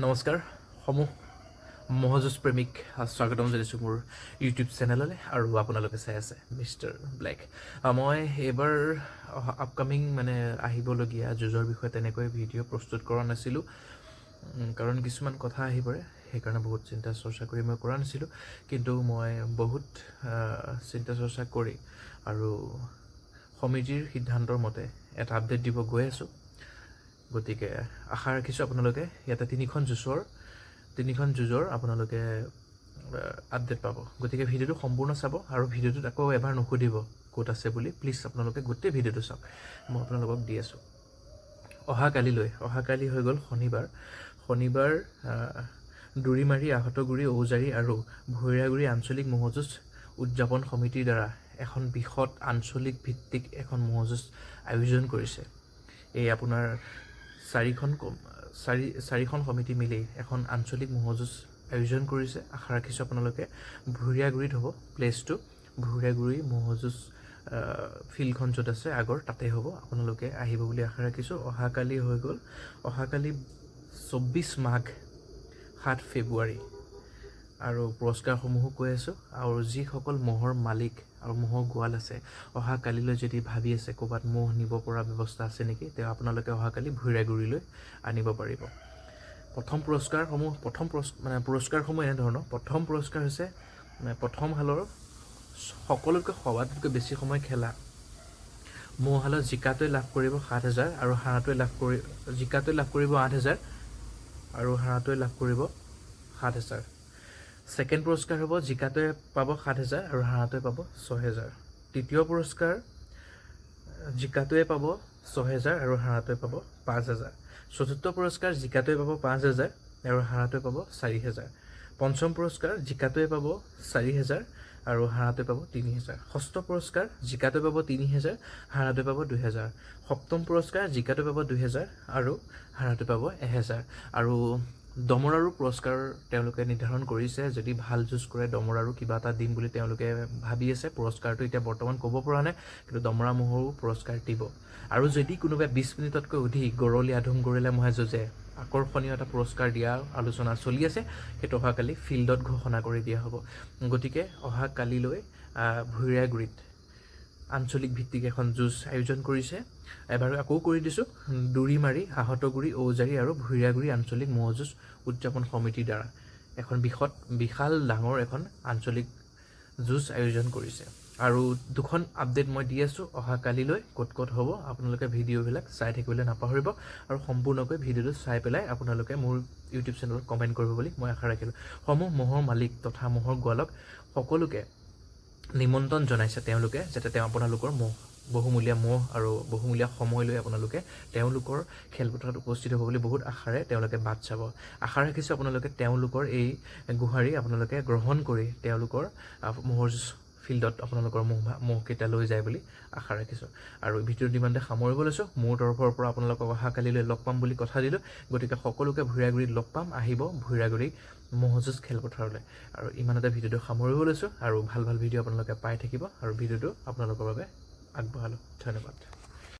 নমস্কাৰ সমূহ মহযুঁজ প্ৰেমিক স্বাগতম জনাইছোঁ মোৰ ইউটিউব চেনেললৈ আৰু আপোনালোকে চাই আছে মিষ্টাৰ ব্লেক। মই এইবাৰ আপকামিং আহিবলগীয়া যুঁজৰ বিষয়ে তেনেকৈ ভিডিঅ' প্ৰস্তুত কৰা নাছিলোঁ, কাৰণ কিছুমান কথা আহি পৰে, সেইকাৰণে বহুত চিন্তা চৰ্চা কৰি মই কৰা নাছিলোঁ। কিন্তু মই বহুত চিন্তা চৰ্চা কৰি আৰু সমিতিৰ সিদ্ধান্তৰ মতে এটা আপডেট দিব গৈ আছোঁ। গতিকে আশা ৰাখিছোঁ আপোনালোকে ইয়াতে তিনিখন যুঁজৰ আপোনালোকে আপডেট পাব। গতিকে ভিডিঅ'টো সম্পূৰ্ণ চাব আৰু ভিডিঅ'টোত আকৌ এবাৰ নুসুধিব ক'ত আছে বুলি। প্লিজ আপোনালোকে গোটেই ভিডিঅ'টো চাওক, মই আপোনালোকক দি আছোঁ। অহাকালি হৈ গ'ল শনিবাৰ দোৰিমাৰী, আহতগুৰি, ঔজাৰী আৰু ভৈৰাগুৰি আঞ্চলিক ম'হযুঁজ উদযাপন সমিতিৰ দ্বাৰা এখন বৃহৎ আঞ্চলিক ভিত্তিক এখন ম'হযুঁজ আয়োজন কৰিছে। এই আপোনাৰ চাৰিখন সমিতি মিলি এখন আঞ্চলিক ম'হযুঁজ আয়োজন কৰিছে। আশা ৰাখিছোঁ আপোনালোকে ভৈৰাগুৰিত হ'ব প্লেচটো, ভৈৰাগুৰি ম'হযুঁজ ফিল্ডখন য'ত আছে আগৰ তাতে হ'ব। আপোনালোকে আহিব বুলি আশা ৰাখিছোঁ। অহাকালি হৈ গ'ল, অহাকালি 24 মাঘ 7 ফেব্ৰুৱাৰী। আৰু পুৰস্কাৰসমূহো কৈ আছোঁ। আৰু যিসকল ম'হৰ মালিক আৰু ম'হৰ গোৱাল আছে, অহাকালিলৈ যদি ভাবি আছে ক'ৰবাত ম'হ নিব পৰা ব্যৱস্থা আছে নেকি, তেওঁ আপোনালোকে অহাকালি ভৈৰাগুৰিলৈ আনিব পাৰিব। পুৰস্কাৰসমূহ এনেধৰণৰ। প্ৰথম পুৰস্কাৰ হৈছে প্ৰথম হালৰ সকলোতকৈ সবাতোকৈ বেছি সময় খেলা ম'হ হালত জিকাটোৱে লাভ কৰিব 7,000 আৰু হাঁহটোৱে জিকাটোৱে লাভ কৰিব 8,000 আৰু হাঁহটোৱে লাভ কৰিব 7,000। ছেকেণ্ড পুৰস্কাৰ হ'ব জিকাটোৱে পাব 7,000 আৰু হাঁহটোৱে পাব 6,000। তৃতীয় পুৰস্কাৰ জিকাটোৱে পাব 6,000 আৰু হাঁহটোৱে পাব 5,000। চতুৰ্থ পুৰস্কাৰ জিকাটোৱে পাব 5,000 আৰু হাঁহটোৱে পাব 4,000। পঞ্চম পুৰস্কাৰ জিকাটোৱে পাব 4,000 আৰু হাঁহটোৱে পাব 3,000। ষষ্ঠ পুৰস্কাৰ জিকাটোৱে পাব 3,000, হাঁহটোৱে পাব 2,000। সপ্তম পুৰস্কাৰ জিকাটোৱে পাব 2,000 আৰু হাঁহটোৱে পাব 1,000। আৰু দমৰাৰো পুৰস্কাৰ তেওঁলোকে নিৰ্ধাৰণ কৰিছে। যদি ভাল যুঁজ কৰে দমৰাৰো কিবা এটা দিম বুলি তেওঁলোকে ভাবি আছে। পুৰস্কাৰটো এতিয়া বৰ্তমান ক'ব পৰা নাই, কিন্তু দমৰা ম'হৰো পুৰস্কাৰ দিব। আৰু যদি কোনোবাই 20 মিনিটতকৈ অধিক গৰলীয়া আধুম গৰিলা ম'হে যুঁজে, আকৰ্ষণীয় এটা পুৰস্কাৰ দিয়াৰ আলোচনা চলি আছে। সেইটো অহাকালি ফিল্ডত ঘোষণা কৰি দিয়া হ'ব। গতিকে অহাকালিলৈ ভৈৰাগুৰিত আঞ্চলিক ভিত্তিক এখন যুঁজ আয়োজন কৰিছে। এবাৰ আকৌ কৰি দিছোঁ, দোৰিমাৰী, আহতগুৰি, ঔজাৰী আৰু ভৈৰাগুৰি আঞ্চলিক ম'হযুঁজ উদযাপন সমিতিৰ দ্বাৰা এখন বিশাল ডাঙৰ এখন আঞ্চলিক যুঁজ আয়োজন কৰিছে। আৰু দুখন আপডেট মই দি আছোঁ অহাকালিলৈ ক'ত হ'ব। আপোনালোকে ভিডিঅ'বিলাক চাই থাকিবলৈ নাপাহৰিব আৰু সম্পূৰ্ণকৈ ভিডিঅ'টো চাই পেলাই আপোনালোকে মোৰ ইউটিউব চেনেলত কমেণ্ট কৰিব বুলি মই আশা ৰাখিলোঁ। সমূহ ম'হৰ মালিক তথা ম'হৰ গোৱালক সকলোকে নিমন্ত্ৰণ জনাইছে তেওঁলোকে, যাতে আপোনালোকৰ বহুমূলীয়া ম'হ আৰু বহুমূলীয়া সময় লৈ আপোনালোকে তেওঁলোকৰ খেলপথাৰত উপস্থিত হ'ব বুলি বহুত আশাৰে তেওঁলোকে বাট চাব। আশা ৰাখিছোঁ আপোনালোকে তেওঁলোকৰ এই গুহাৰি আপোনালোকে গ্ৰহণ কৰি তেওঁলোকৰ ম'হৰ ফিল্ডত আপোনালোকৰ ম'হকেইটা লৈ যায় বুলি আশা ৰাখিছোঁ। আৰু ভিডিঅ'টো ইমানতে সামৰিব লৈছোঁ। মোৰ তৰফৰ পৰা আপোনালোকক অহাকালিলৈ লগ পাম বুলি কথা দিলোঁ। গতিকে সকলোকে ভৈৰাগুৰিত লগ পাম, আহিব ভৈৰাগুৰি ম'হযুঁজ খেলপথাৰলৈ। আৰু ইমানতে ভিডিঅ'টো সামৰিব লৈছোঁ। আৰু ভাল ভিডিঅ' আপোনালোকে পাই থাকিব আৰু ভিডিঅ'টো আপোনালোকৰ বাবে আগবঢ়ালোঁ। ধন্যবাদ।